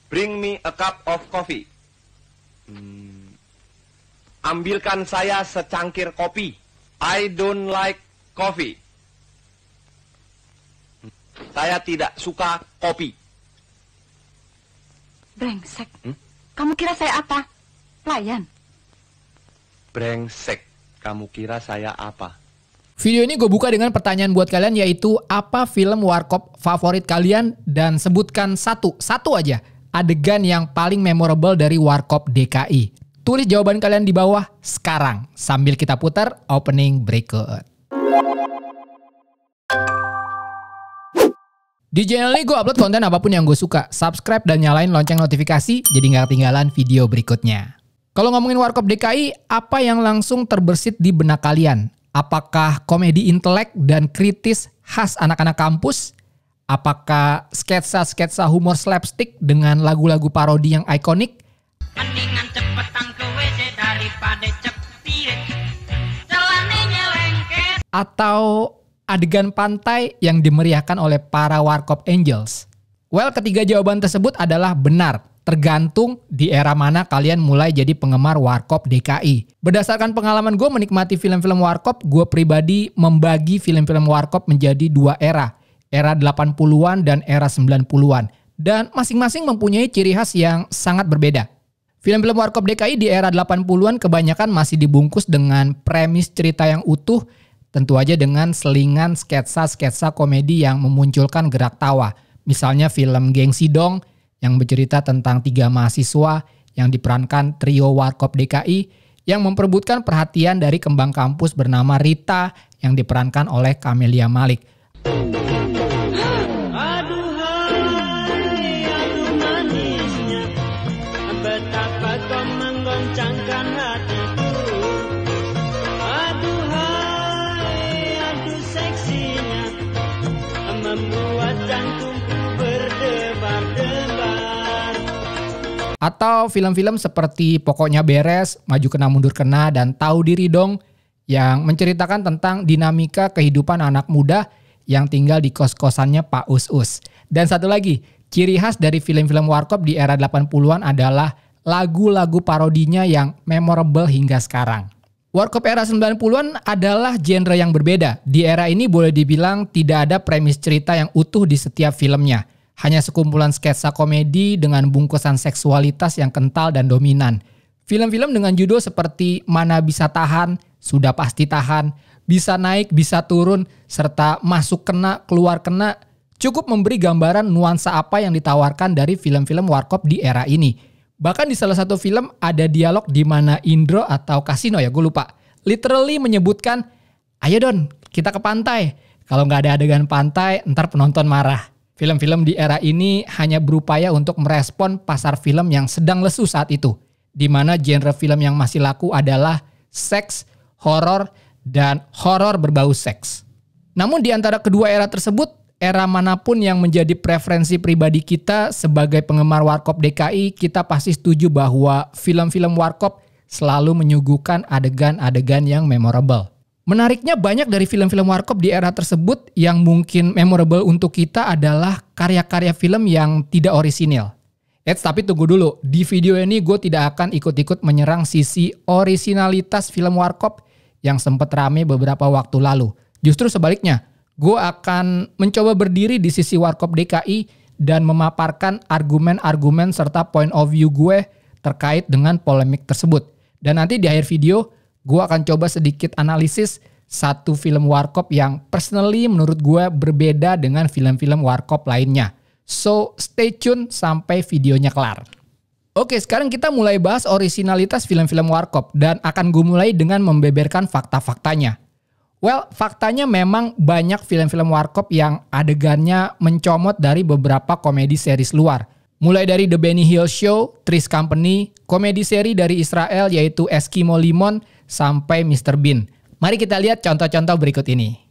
Bring me a cup of coffee. Ambilkan saya secangkir kopi. I don't like coffee. Saya tidak suka kopi. Brengsek. Kamu kira saya apa? Pelayan. Brengsek. Kamu kira saya apa? Video ini gue buka dengan pertanyaan buat kalian, yaitu apa film warkop favorit kalian, dan sebutkan satu aja adegan yang paling memorable dari warkop DKI. Tulis jawaban kalian di bawah sekarang sambil kita putar opening berikut. Di channel ini gue upload konten apapun yang gue suka. Subscribe dan nyalain lonceng notifikasi jadi nggak ketinggalan video berikutnya. Kalau ngomongin warkop DKI, apa yang langsung terbersit di benak kalian? Apakah komedi intelek dan kritis khas anak-anak kampus? Apakah sketsa-sketsa humor slapstick dengan lagu-lagu parodi yang ikonik? Mendingan cepetan ke WC daripada cepir. Celananya lengket. Atau adegan pantai yang dimeriahkan oleh para warkop angels? Well, ketiga jawaban tersebut adalah benar. Tergantung di era mana kalian mulai jadi penggemar warkop DKI. Berdasarkan pengalaman gue menikmati film-film warkop, gue pribadi membagi film-film warkop menjadi dua era. Era 80-an dan era 90-an. Dan masing-masing mempunyai ciri khas yang sangat berbeda. Film-film warkop DKI di era 80-an kebanyakan masih dibungkus dengan premis cerita yang utuh, tentu aja dengan selingan sketsa-sketsa komedi yang memunculkan gerak tawa. Misalnya film Gengsi Dong yang bercerita tentang 3 mahasiswa yang diperankan trio warkop DKI yang memperebutkan perhatian dari kembang kampus bernama Rita yang diperankan oleh Camelia Malik. Aduhai, aduh manisnya, betapa kau menggoncangkan hatiku. Aduhai, aduh seksinya, membuat jantungku berdebar-debar. Atau film-film seperti Pokoknya Beres, Maju Kena Mundur Kena, dan Tahu Diri Dong yang menceritakan tentang dinamika kehidupan anak muda yang tinggal di kos-kosannya Pak Us-Us. Dan satu lagi, ciri khas dari film-film warkop di era 80-an adalah lagu-lagu parodinya yang memorable hingga sekarang. Warkop era 90-an adalah genre yang berbeda. Di era ini boleh dibilang tidak ada premis cerita yang utuh di setiap filmnya. Hanya sekumpulan sketsa komedi dengan bungkusan seksualitas yang kental dan dominan. Film-film dengan judul seperti Mana Bisa Tahan, Sudah Pasti Tahan, Bisa Naik, Bisa Turun, serta Masuk Kena, Keluar Kena cukup memberi gambaran nuansa apa yang ditawarkan dari film-film warkop di era ini. Bahkan di salah satu film ada dialog di mana Indro atau Kasino, gue lupa, literally menyebutkan, ayo Don, kita ke pantai. Kalau nggak ada adegan pantai, ntar penonton marah. Film-film di era ini hanya berupaya untuk merespon pasar film yang sedang lesu saat itu, di mana genre film yang masih laku adalah seks, horor, dan horor berbau seks. Namun di antara kedua era tersebut, era manapun yang menjadi preferensi pribadi kita sebagai penggemar warkop DKI, kita pasti setuju bahwa film-film warkop selalu menyuguhkan adegan-adegan yang memorable. Menariknya, banyak dari film-film warkop di era tersebut yang mungkin memorable untuk kita adalah karya-karya film yang tidak orisinil. Tapi tunggu dulu, di video ini gue tidak akan ikut-ikut menyerang sisi orisinalitas film warkop yang sempat rame beberapa waktu lalu. Justru sebaliknya, gue akan mencoba berdiri di sisi warkop DKI dan memaparkan argumen-argumen serta point of view gue terkait dengan polemik tersebut. Dan nanti di akhir video, gue akan coba sedikit analisis satu film warkop yang personally menurut gue berbeda dengan film-film warkop lainnya. So, stay tune sampai videonya kelar. Oke, sekarang kita mulai bahas orisinalitas film-film warkop dan akan gue mulai dengan membeberkan fakta-faktanya. Well, faktanya memang banyak film-film warkop yang adegannya mencomot dari beberapa komedi series luar. Mulai dari The Benny Hill Show, Three's Company, komedi seri dari Israel yaitu Eskimo Limon, sampai Mr. Bean. Mari kita lihat contoh-contoh berikut ini.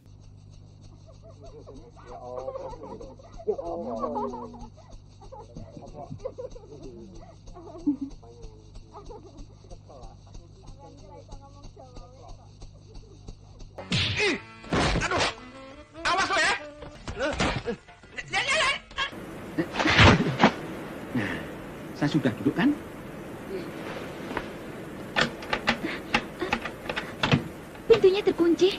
Aduh, awas lo ya. Saya sudah duduk kan? Pintunya terkunci.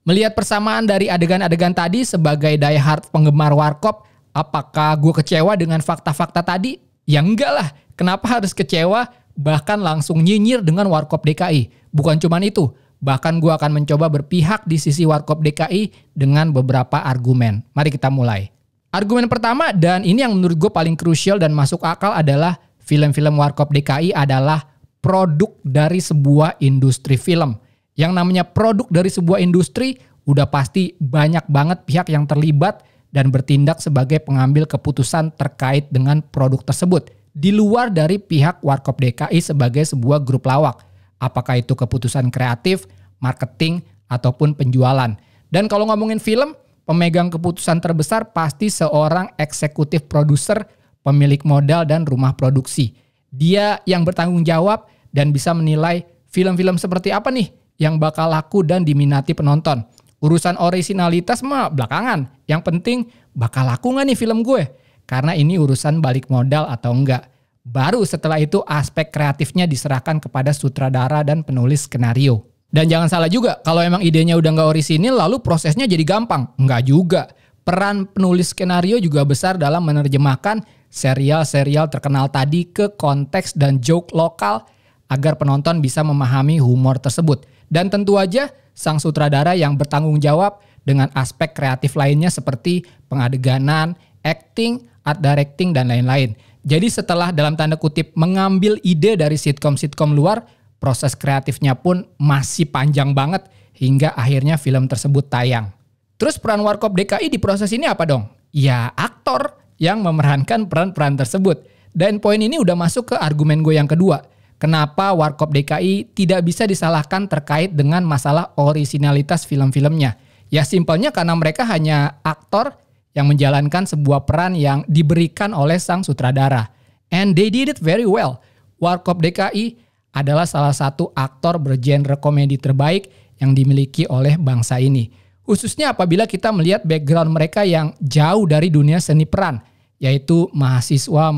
Melihat persamaan dari adegan-adegan tadi sebagai diehard penggemar Warkop, apakah gue kecewa dengan fakta-fakta tadi? Ya enggak lah, kenapa harus kecewa? Bahkan langsung nyinyir dengan Warkop DKI. Bukan cuman itu, bahkan gue akan mencoba berpihak di sisi Warkop DKI dengan beberapa argumen. Mari kita mulai. Argumen pertama, dan ini yang menurut gue paling krusial dan masuk akal adalah film-film Warkop DKI adalah produk dari sebuah industri film. Yang namanya produk dari sebuah industri, udah pasti banyak banget pihak yang terlibat dan bertindak sebagai pengambil keputusan terkait dengan produk tersebut. Di luar dari pihak Warkop DKI sebagai sebuah grup lawak. Apakah itu keputusan kreatif, marketing, ataupun penjualan. Dan kalau ngomongin film, pemegang keputusan terbesar pasti seorang eksekutif produser, pemilik modal, dan rumah produksi. Dia yang bertanggung jawab dan bisa menilai film-film seperti apa nih yang bakal laku dan diminati penonton. Urusan orisinalitas mah belakangan. Yang penting bakal laku nggak nih film gue? Karena ini urusan balik modal atau enggak. Baru setelah itu aspek kreatifnya diserahkan kepada sutradara dan penulis skenario. Dan jangan salah juga, kalau emang idenya udah nggak orisinil lalu prosesnya jadi gampang. Enggak juga. Peran penulis skenario juga besar dalam menerjemahkan serial-serial terkenal tadi ke konteks dan joke lokal agar penonton bisa memahami humor tersebut. Dan tentu aja sang sutradara yang bertanggung jawab dengan aspek kreatif lainnya seperti pengadeganan, acting, art directing, dan lain-lain. Jadi setelah dalam tanda kutip mengambil ide dari sitkom-sitkom luar, proses kreatifnya pun masih panjang banget hingga akhirnya film tersebut tayang. Terus peran Warkop DKI di proses ini apa dong? Ya aktor yang memerankan peran-peran tersebut. Dan poin ini udah masuk ke argumen gue yang kedua. Kenapa Warkop DKI tidak bisa disalahkan terkait dengan masalah orisinalitas film-filmnya? Ya simpelnya karena mereka hanya aktor yang menjalankan sebuah peran yang diberikan oleh sang sutradara. And they did it very well. Warkop DKI adalah salah satu aktor bergenre komedi terbaik yang dimiliki oleh bangsa ini. Khususnya apabila kita melihat background mereka yang jauh dari dunia seni peran, yaitu mahasiswa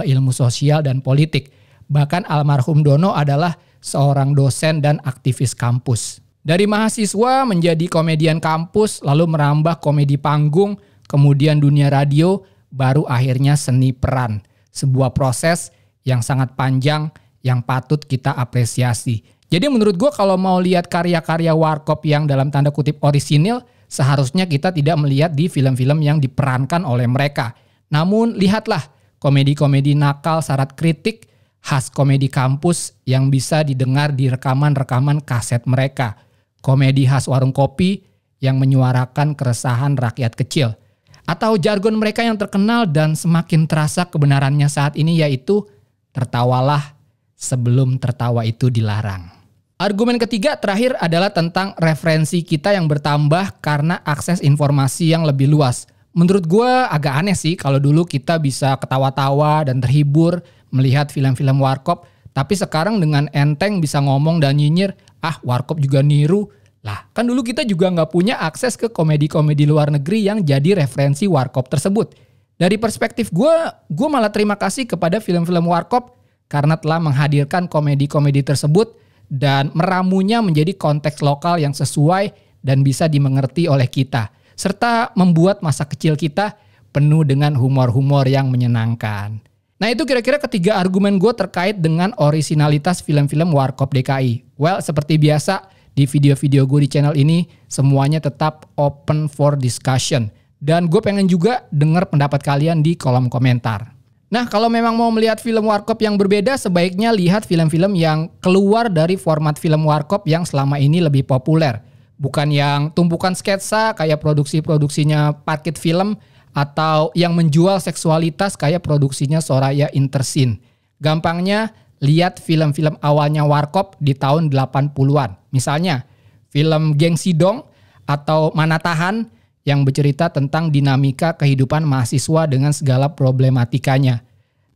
ilmu sosial dan politik. Bahkan almarhum Dono adalah seorang dosen dan aktivis kampus. Dari mahasiswa menjadi komedian kampus, lalu merambah komedi panggung, kemudian dunia radio, baru akhirnya seni peran. Sebuah proses yang sangat panjang yang patut kita apresiasi. Jadi menurut gue kalau mau lihat karya-karya Warkop yang dalam tanda kutip orisinil, seharusnya kita tidak melihat di film-film yang diperankan oleh mereka. Namun lihatlah komedi-komedi nakal syarat kritik, khas komedi kampus yang bisa didengar di rekaman-rekaman kaset mereka. Komedi khas warung kopi yang menyuarakan keresahan rakyat kecil. Atau jargon mereka yang terkenal dan semakin terasa kebenarannya saat ini yaitu tertawalah sebelum tertawa itu dilarang. Argumen ketiga terakhir adalah tentang referensi kita yang bertambah karena akses informasi yang lebih luas. Menurut gue agak aneh sih kalau dulu kita bisa ketawa-tawa dan terhibur melihat film-film Warkop, tapi sekarang dengan enteng bisa ngomong dan nyinyir, Warkop juga niru. Lah, kan dulu kita juga nggak punya akses ke komedi-komedi luar negeri yang jadi referensi Warkop tersebut. Dari perspektif gue malah terima kasih kepada film-film Warkop karena telah menghadirkan komedi-komedi tersebut dan meramunya menjadi konteks lokal yang sesuai dan bisa dimengerti oleh kita. Serta membuat masa kecil kita penuh dengan humor-humor yang menyenangkan. Nah itu kira-kira ketiga argumen gue terkait dengan orisinalitas film-film Warkop DKI. Well, seperti biasa di video-video gue di channel ini semuanya tetap open for discussion. Dan gue pengen juga dengar pendapat kalian di kolom komentar. Nah kalau memang mau melihat film Warkop yang berbeda, sebaiknya lihat film-film yang keluar dari format film Warkop yang selama ini lebih populer. Bukan yang tumpukan sketsa kayak produksi-produksinya Parkit Film atau yang menjual seksualitas kayak produksinya Soraya Intersin. Gampangnya lihat film-film awalnya Warkop di tahun 80-an. Misalnya film Gengsi Dong atau Mana Tahan yang bercerita tentang dinamika kehidupan mahasiswa dengan segala problematikanya.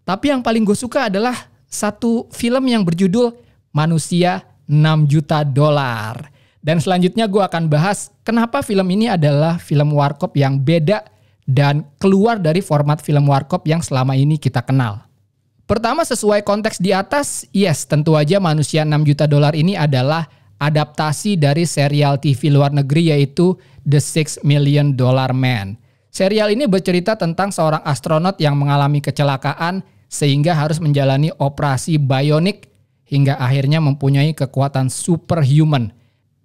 Tapi yang paling gue suka adalah satu film yang berjudul Manusia 6 Juta Dolar. Dan selanjutnya gue akan bahas kenapa film ini adalah film warkop yang beda dan keluar dari format film warkop yang selama ini kita kenal. Pertama, sesuai konteks di atas, yes, tentu aja Manusia 6 Juta Dolar ini adalah adaptasi dari serial TV luar negeri yaitu The $6 Million Man. Serial ini bercerita tentang seorang astronot yang mengalami kecelakaan sehingga harus menjalani operasi bionik hingga akhirnya mempunyai kekuatan superhuman.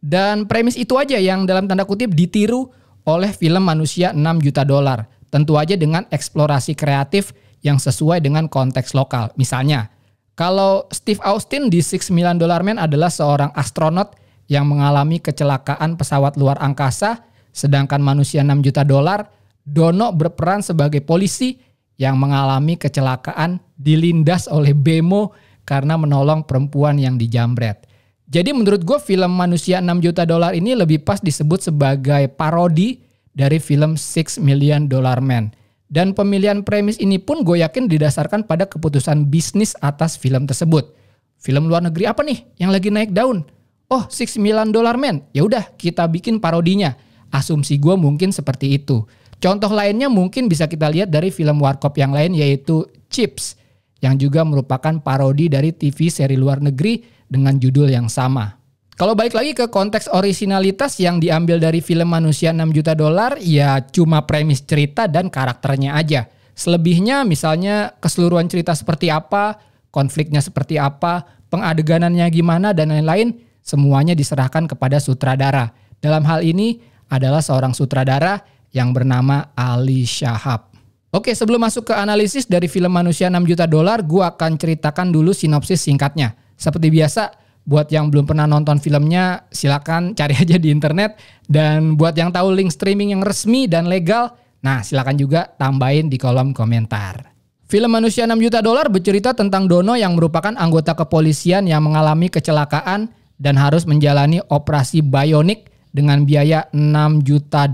Dan premis itu aja yang dalam tanda kutip ditiru oleh film Manusia 6 Juta Dolar. Tentu aja dengan eksplorasi kreatif yang sesuai dengan konteks lokal. Misalnya, kalau Steve Austin di $6 Million Man adalah seorang astronot yang mengalami kecelakaan pesawat luar angkasa, sedangkan Manusia 6 Juta Dolar, Dono berperan sebagai polisi yang mengalami kecelakaan dilindas oleh bemo karena menolong perempuan yang dijamret. Jadi menurut gue film Manusia 6 Juta Dolar ini lebih pas disebut sebagai parodi dari film $6 Million Man. Dan pemilihan premis ini pun gue yakin didasarkan pada keputusan bisnis atas film tersebut. Film luar negeri apa nih yang lagi naik daun? Oh, $6 Million Man. Ya udah, kita bikin parodinya. Asumsi gue mungkin seperti itu. Contoh lainnya mungkin bisa kita lihat dari film warkop yang lain yaitu Chips, yang juga merupakan parodi dari TV seri luar negeri dengan judul yang sama. Kalau balik lagi ke konteks orisinalitas yang diambil dari film Manusia 6 Juta Dolar, ya cuma premis cerita dan karakternya aja. Selebihnya misalnya keseluruhan cerita seperti apa, konfliknya seperti apa, pengadeganannya gimana, dan lain-lain, semuanya diserahkan kepada sutradara. Dalam hal ini adalah seorang sutradara yang bernama Ali Shahab. Oke, sebelum masuk ke analisis dari film Manusia 6 Juta Dolar, gue akan ceritakan dulu sinopsis singkatnya. Seperti biasa, buat yang belum pernah nonton filmnya, silakan cari aja di internet. Dan buat yang tahu link streaming yang resmi dan legal, nah silakan juga tambahin di kolom komentar. Film Manusia 6 Juta Dolar bercerita tentang Dono yang merupakan anggota kepolisian yang mengalami kecelakaan dan harus menjalani operasi bionik dengan biaya $6 juta.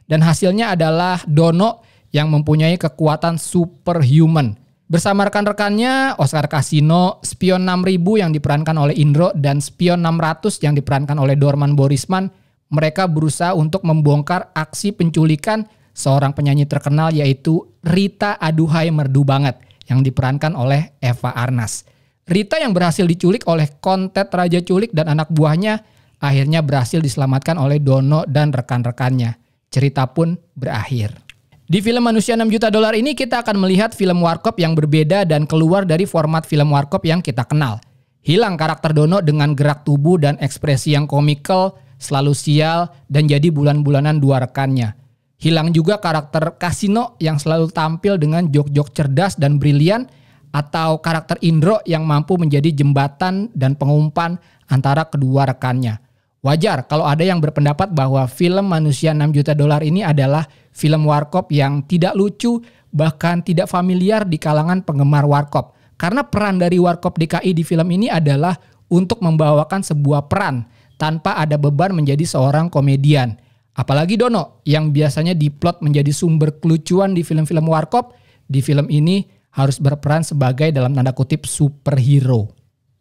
Dan hasilnya adalah Dono yang mempunyai kekuatan superhuman. Bersama rekan-rekannya, Oscar Casino, Spion 6000 yang diperankan oleh Indro, dan Spion 600 yang diperankan oleh Dorman Borisman, mereka berusaha untuk membongkar aksi penculikan seorang penyanyi terkenal yaitu Rita Aduhai Merdu Banget yang diperankan oleh Eva Arnas. Rita yang berhasil diculik oleh kontet Raja Culik dan anak buahnya akhirnya berhasil diselamatkan oleh Dono dan rekan-rekannya. Cerita pun berakhir. Di film Manusia 6 Juta Dolar ini kita akan melihat film warkop yang berbeda dan keluar dari format film warkop yang kita kenal. Hilang karakter Dono dengan gerak tubuh dan ekspresi yang komikal, selalu sial, dan jadi bulan-bulanan dua rekannya. Hilang juga karakter Casino yang selalu tampil dengan jok-jok cerdas dan brilian, atau karakter Indro yang mampu menjadi jembatan dan pengumpan antara kedua rekannya. Wajar kalau ada yang berpendapat bahwa film Manusia 6 Juta Dolar ini adalah film warkop yang tidak lucu, bahkan tidak familiar di kalangan penggemar warkop. Karena peran dari warkop DKI di film ini adalah untuk membawakan sebuah peran tanpa ada beban menjadi seorang komedian. Apalagi Dono yang biasanya diplot menjadi sumber kelucuan di film-film warkop, di film ini harus berperan sebagai dalam tanda kutip superhero.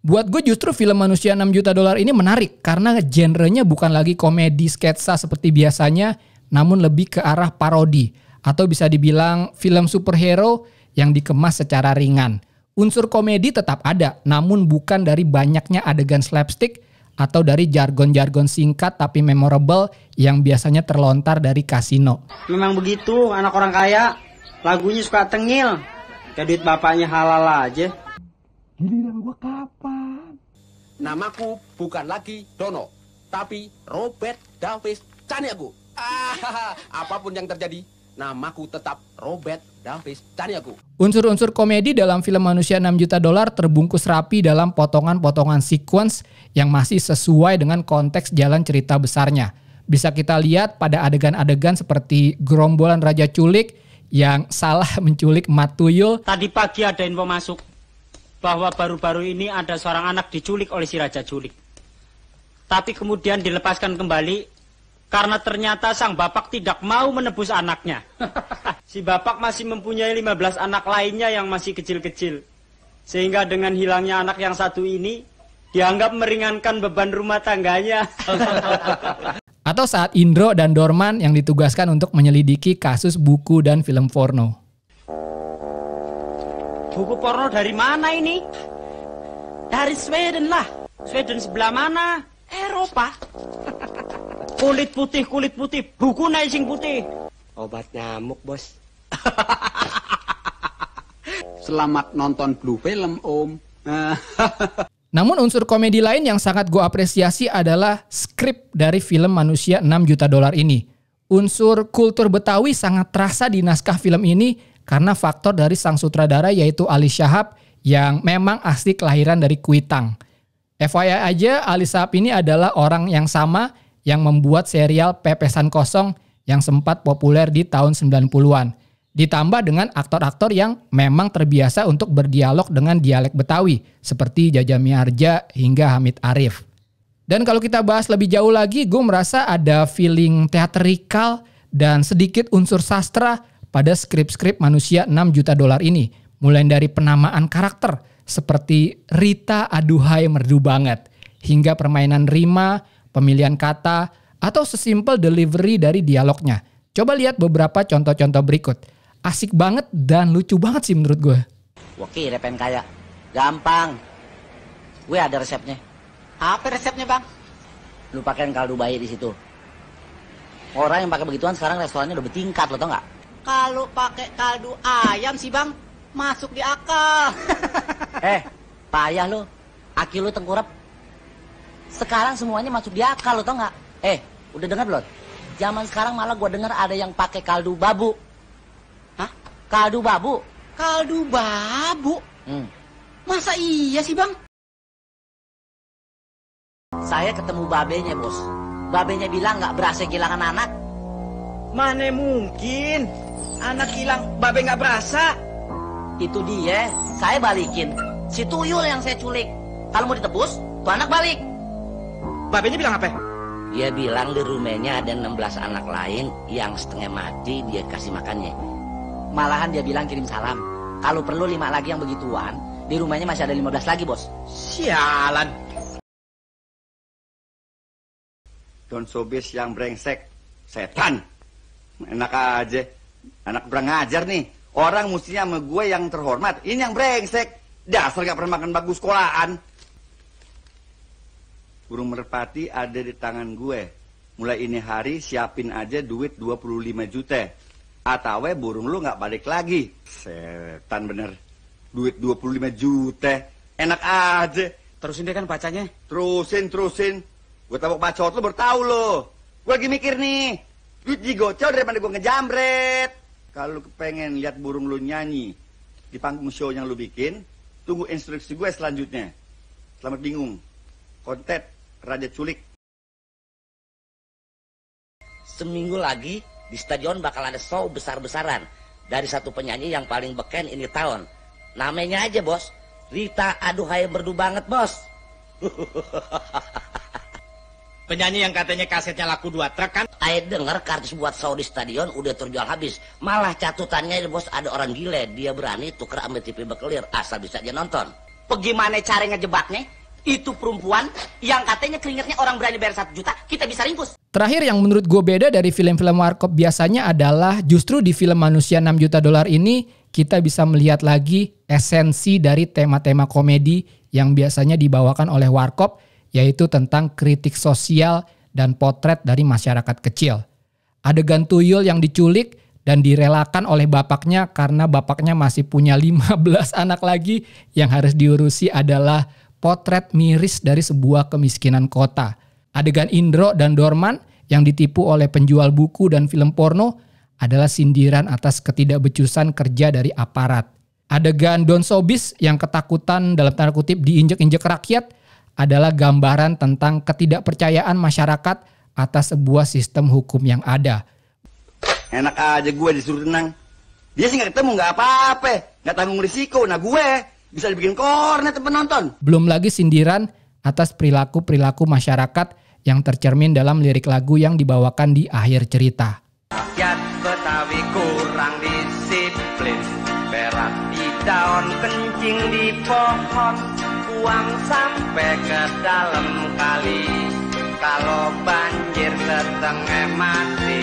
Buat gue justru film Manusia 6 Juta Dolar ini menarik karena genrenya bukan lagi komedi sketsa seperti biasanya, namun lebih ke arah parodi atau bisa dibilang film superhero yang dikemas secara ringan. Unsur komedi tetap ada, namun bukan dari banyaknya adegan slapstick atau dari jargon-jargon singkat tapi memorable yang biasanya terlontar dari Casino. Memang begitu, anak orang kaya, lagunya suka tengil, kayak duit bapaknya halal aja. Giliran gua kapan? Namaku bukan lagi Dono, tapi Robert Davis Caniago. Apapun yang terjadi, namaku tetap Robert Davis Caniago. Unsur-unsur komedi dalam film Manusia 6 Juta Dolar terbungkus rapi dalam potongan-potongan sequence yang masih sesuai dengan konteks jalan cerita besarnya. Bisa kita lihat pada adegan-adegan seperti gerombolan Raja Culik yang salah menculik Mat Tuyul. Tadi pagi ada info masuk bahwa baru-baru ini ada seorang anak diculik oleh si Raja Culik. Tapi kemudian dilepaskan kembali karena ternyata sang bapak tidak mau menebus anaknya. Si bapak masih mempunyai 15 anak lainnya yang masih kecil-kecil. Sehingga dengan hilangnya anak yang satu ini, dianggap meringankan beban rumah tangganya. Atau saat Indro dan Dorman yang ditugaskan untuk menyelidiki kasus buku dan film porno. Buku porno dari mana ini? Dari Sweden lah. Sweden sebelah mana? Eropa. Kulit putih, buku naising putih. Obat nyamuk, Bos. Selamat nonton Blue Film, Om. Namun unsur komedi lain yang sangat gue apresiasi adalah skrip dari film Manusia 6 Juta Dolar ini. Unsur kultur Betawi sangat terasa di naskah film ini karena faktor dari sang sutradara yaitu Ali Shahab yang memang asli kelahiran dari Kuitang. FYI aja, Ali Shahab ini adalah orang yang sama yang membuat serial Pepesan Kosong yang sempat populer di tahun 90-an. Ditambah dengan aktor-aktor yang memang terbiasa untuk berdialog dengan dialek Betawi, seperti Jaja Miharja hingga Hamid Arif. Dan kalau kita bahas lebih jauh lagi, gue merasa ada feeling teatrikal dan sedikit unsur sastra pada skrip-skrip Manusia 6 Juta Dolar ini. Mulai dari penamaan karakter, seperti Rita aduhai merdu banget, hingga permainan rima, pemilihan kata, atau sesimpel delivery dari dialognya. Coba lihat beberapa contoh-contoh berikut. Asik banget dan lucu banget sih menurut gue. Oke, pengen kaya. Gampang. Gue ada resepnya. Apa resepnya, Bang? Lu pakein kaldu bayi di situ. Orang yang pakai begituan sekarang restorannya udah bertingkat, lo tau nggak? Kalau pakai kaldu ayam sih, Bang, masuk di akal. Payah lo. Aki lu tengkurap. Sekarang semuanya masuk di akal, lo tau nggak? Udah dengar belum? Zaman sekarang malah gue dengar ada yang pakai kaldu babu. Kaldu babu? Kaldu babu? Masa iya sih, Bang? Saya ketemu babenya, Bos. Babenya bilang nggak berasa kehilangan anak. Mana mungkin? Anak hilang, babe nggak berasa. Itu dia, saya balikin. Si tuyul yang saya culik. Kalau mau ditebus, tuh anak balik. Babenya bilang apa? Dia bilang di rumahnya ada 16 anak lain yang setengah mati dia kasih makannya. Malahan dia bilang kirim salam. Kalau perlu 5 lagi yang begituan, di rumahnya masih ada 15 lagi, Bos. Sialan. Don Sobis yang brengsek. Setan. Enak aja. Anak kurang ngajar nih. Orang mestinya sama gue yang terhormat. Ini yang brengsek. Dasar gak pernah makan bagus sekolahan. Burung merpati ada di tangan gue. Mulai ini hari siapin aja duit 25 juta. Atau burung lu gak balik lagi. Setan bener. Duit 25 juta. Enak aja. Terusin deh kan bacanya. Terusin. Gue tabok bacot lu baru tau lu. Gue lagi mikir nih. Duit digocol daripada gue ngejamret. Kalau lu pengen lihat burung lu nyanyi di panggung show yang lu bikin, tunggu instruksi gue selanjutnya. Selamat bingung. Konten Raja Culik. Seminggu lagi di stadion bakal ada show besar-besaran dari satu penyanyi yang paling beken ini tahun. Namanya aja, Bos. Rita aduhai merdu banget, Bos. Penyanyi yang katanya kasetnya laku 2 truk kan? Saya dengar kartus buat show di stadion udah terjual habis. Malah catutannya, Bos, ada orang gile. Dia berani tuker sama TV berkelir asal bisa aja nonton. Bagaimana cara ngejebaknya? Itu perempuan yang katanya keringetnya orang berani bayar 1 juta, kita bisa ringkus. Terakhir yang menurut gue beda dari film-film Warkop biasanya adalah justru di film Manusia 6 Juta Dolar ini kita bisa melihat lagi esensi dari tema-tema komedi yang biasanya dibawakan oleh Warkop, yaitu tentang kritik sosial dan potret dari masyarakat kecil. Adegan tuyul yang diculik dan direlakan oleh bapaknya karena bapaknya masih punya 15 anak lagi yang harus diurusi adalah potret miris dari sebuah kemiskinan kota. Adegan Indro dan Dorman yang ditipu oleh penjual buku dan film porno adalah sindiran atas ketidakbecusan kerja dari aparat. Adegan Don Sobis yang ketakutan dalam tanda kutip diinjek-injek rakyat adalah gambaran tentang ketidakpercayaan masyarakat atas sebuah sistem hukum yang ada. Enak aja gue disuruh tenang. Dia sih gak ketemu, gak apa-apa. Gak tanggung risiko. Nah gue bisa dibikin kornet penonton. Belum lagi sindiran atas perilaku-perilaku masyarakat yang tercermin dalam lirik lagu yang dibawakan di akhir cerita. Rakyat Betawi kurang disiplin. Berat di daun kencing. mancing di pohon, buang sampai ke dalam kali. Kalau banjir setengah mati,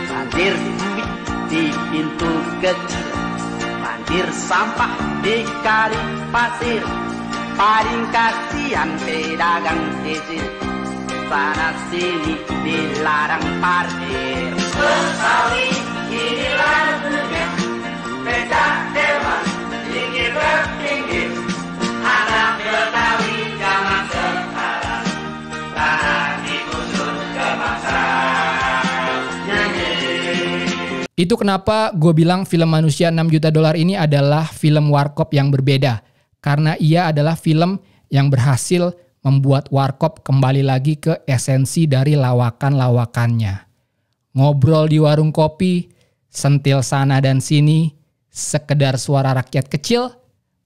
banjir duit di pintu kecil, banjir sampah di kali pasir. Paling kasihan pedagang kecil, sana sini dilarang parkir. Betawi ini lagunya, beda dewan tinggi bertinggi. Anak Betawi zaman sekarang tanah digusur ke masa. Itu kenapa gue bilang film Manusia 6 Juta Dolar ini adalah film Warkop yang berbeda. Karena ia adalah film yang berhasil membuat Warkop kembali lagi ke esensi dari lawakan-lawakannya. Ngobrol di warung kopi, sentil sana dan sini, sekedar suara rakyat kecil,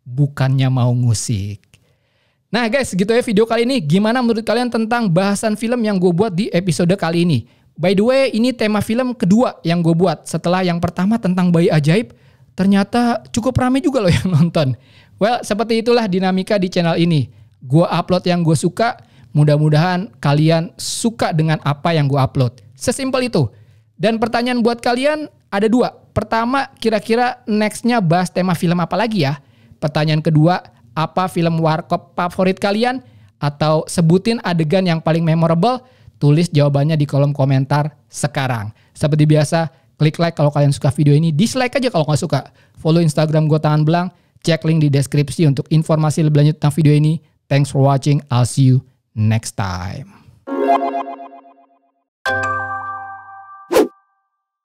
bukannya mau ngusik. Nah guys, gitu ya video kali ini. Gimana menurut kalian tentang bahasan film yang gue buat di episode kali ini? By the way, ini tema film kedua yang gue buat. Setelah yang pertama tentang bayi ajaib, ternyata cukup ramai juga loh yang nonton. Well, seperti itulah dinamika di channel ini. Gue upload yang gue suka, mudah-mudahan kalian suka dengan apa yang gue upload. Sesimpel itu. Dan pertanyaan buat kalian ada dua. Pertama, kira-kira nextnya bahas tema film apa lagi ya? Pertanyaan kedua, apa film Warkop favorit kalian? Atau sebutin adegan yang paling memorable? Tulis jawabannya di kolom komentar sekarang. Seperti biasa, klik like kalau kalian suka video ini, dislike aja kalau nggak suka. Follow Instagram gue Tangan Belang, cek link di deskripsi untuk informasi lebih lanjut tentang video ini. Thanks for watching, I'll see you next time.